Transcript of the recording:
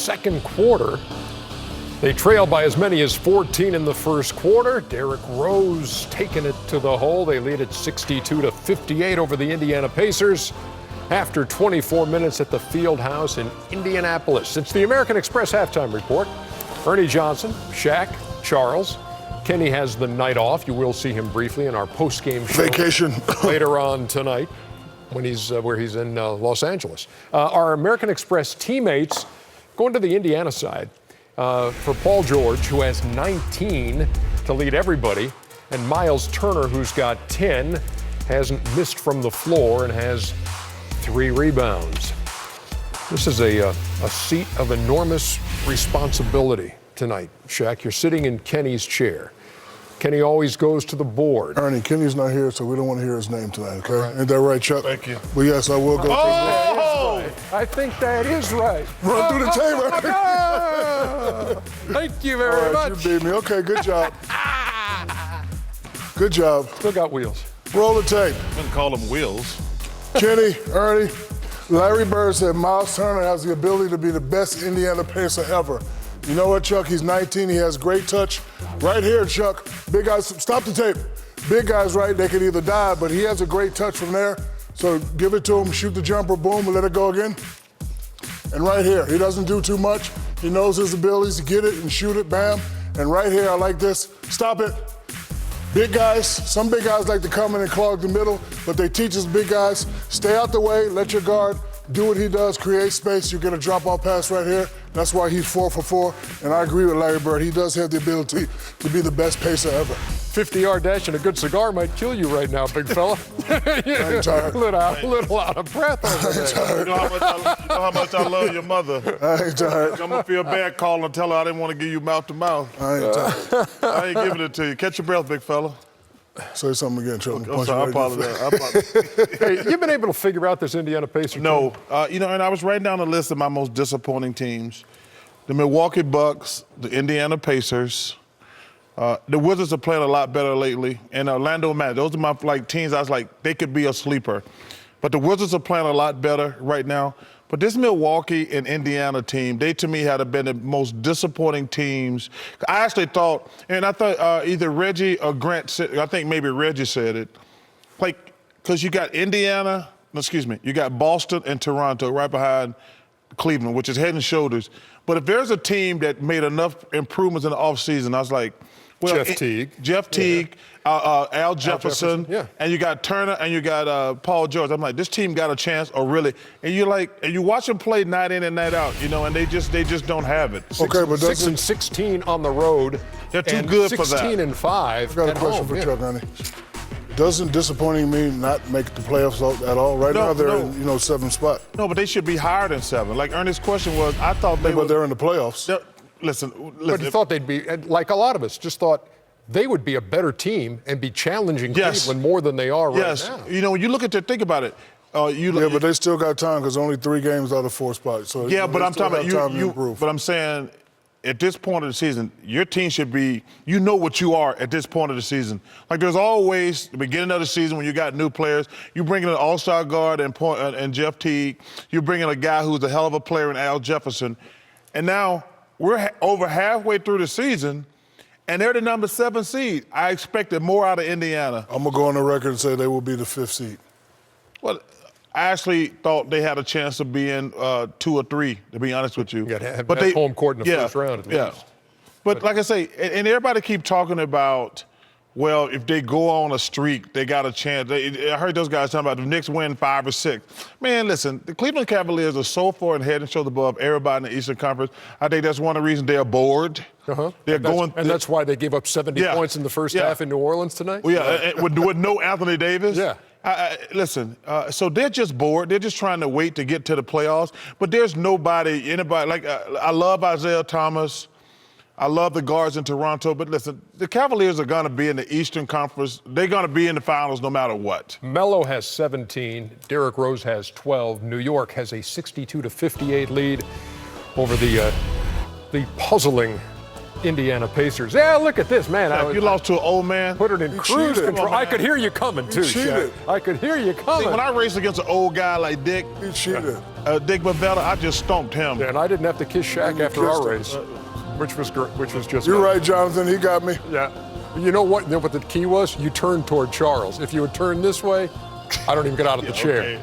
second quarter. They trail by as many as 14 in the first quarter. Derrick Rose taking it to the hole. They lead at 62-58 over the Indiana Pacers after 24 minutes at the Field House in Indianapolis. It's the American Express halftime report. Ernie Johnson, Shaq, Charles. Kenny has the night off. You will see him briefly in our post-game show vacation later on tonight when he's in Los Angeles. Our American Express teammates going to the Indiana side. For Paul George, who has 19 to lead everybody, and Miles Turner, who's got 10, hasn't missed from the floor and has 3 rebounds. This is a seat of enormous responsibility tonight. Shaq, you're sitting in Kenny's chair. Kenny always goes to the board. Ernie, Kenny's not here, so we don't want to hear his name tonight, okay? Right. Ain't that right, Chuck? Thank you. Well, yes, I will go to the board. I think that is right. Run through the tape, Ernie. Thank you very much. You beat me. Okay, good job. Good job. Still got wheels. Roll the tape. I wouldn't call them wheels. Kenny, Ernie, Larry Bird said Miles Turner has the ability to be the best Indiana Pacer ever. You know what, Chuck? He's 19. He has great touch. Right here, Chuck. Big guys, stop the tape. Big guys, right? They could either die, but he has a great touch from there. So give it to him, shoot the jumper, boom, and let it go again. And right here, he doesn't do too much. He knows his abilities to get it and shoot it, bam. And right here, I like this. Stop it. Big guys, some big guys like to come in and clog the middle, but they teach us big guys, stay out the way, let your guard do what he does, create space. You get a drop-off pass right here. That's why he's 4 for 4. And I agree with Larry Bird. He does have the ability to be the best pacer ever. 50-yard dash and a good cigar might kill you right now, big fella. I'm tired. A little out of breath over there. Tired. You know how much I love your mother. I ain't tired. I'm going to feel bad calling and tell her I didn't want to give you mouth to mouth. I ain't tired. I ain't giving it to you. Catch your breath, big fella. Say something again, Chuck. I'm sorry, I apologize. Hey, you've been able to figure out this Indiana Pacers No. team? And I was writing down a list of my most disappointing teams. The Milwaukee Bucks, the Indiana Pacers. The Wizards are playing a lot better lately. And Orlando Magic. Those are my teams I was like, they could be a sleeper. But the Wizards are playing a lot better right now. But this Milwaukee and Indiana team, they to me had been the most disappointing teams. I actually thought, and I thought either Reggie or Grant said, I think maybe Reggie said it, because you got you got Boston and Toronto right behind Cleveland, which is head and shoulders. But if there's a team that made enough improvements in the offseason, I was like, well, Jeff Teague, Al Jefferson, and you got Turner and you got Paul George. I'm like, this team got a chance, or really? And you watch them play night in and night out, and they just don't have it. Okay, but 6-16 on the road. They're too good for that. 16-5. I got a question for Chuck, honey. Doesn't disappointing mean not make the playoffs at all? Right now they're in 7th spot. No, but they should be higher than 7. Like Ernest's question was, I thought they were. But they're in the playoffs. Listen. But you thought they'd be, like a lot of us, just thought they would be a better team and be challenging Cleveland more than they are right now. When you look at think about it. But they still got time because only 3 games out of 4 spots. So but I'm talking about you. But I'm saying, at this point of the season, your team should be, what you are at this point of the season. Like there's always the beginning of the season when you got new players. You bring in an all-star guard and Jeff Teague. You bring in a guy who's a hell of a player in Al Jefferson. And now we're over halfway through the season, and they're the number 7 seed. I expected more out of Indiana. I'm going to go on the record and say they will be the 5th seed. Well, I actually thought they had a chance of being 2 or 3, to be honest with you. You got to have home court in the first round at least. But like I say, and everybody keep talking about, well, if they go on a streak, they got a chance. I heard those guys talking about the Knicks win 5 or 6. Man, listen, the Cleveland Cavaliers are so far and head and shoulders above everybody in the Eastern Conference. I think that's one of the reasons they're bored. That's why they gave up 70 points in the first half in New Orleans tonight? Well, with no Anthony Davis. Listen, so they're just bored. They're just trying to wait to get to the playoffs. But there's anybody, I love Isaiah Thomas. I love the guards in Toronto. But listen, the Cavaliers are going to be in the Eastern Conference. They're going to be in the finals no matter what. Melo has 17. Derrick Rose has 12. New York has a 62-58 lead over the puzzling Indiana Pacers. Yeah, look at this, man. You lost to an old man. Put it in cruise cheated. control. Come on, I could hear you coming, too, Shaq. cheated. I could hear you coming. See, when I raced against an old guy like Dick, He cheated. Dick Bavetta, I just stomped him. Yeah, and I didn't have to kiss Shaq You after our kissed him. race, which was just. You're right, Jonathan. He got me. Yeah. You know what? You know what the key was? You turned toward Charles. If you had turned this way, I don't even get out of the chair.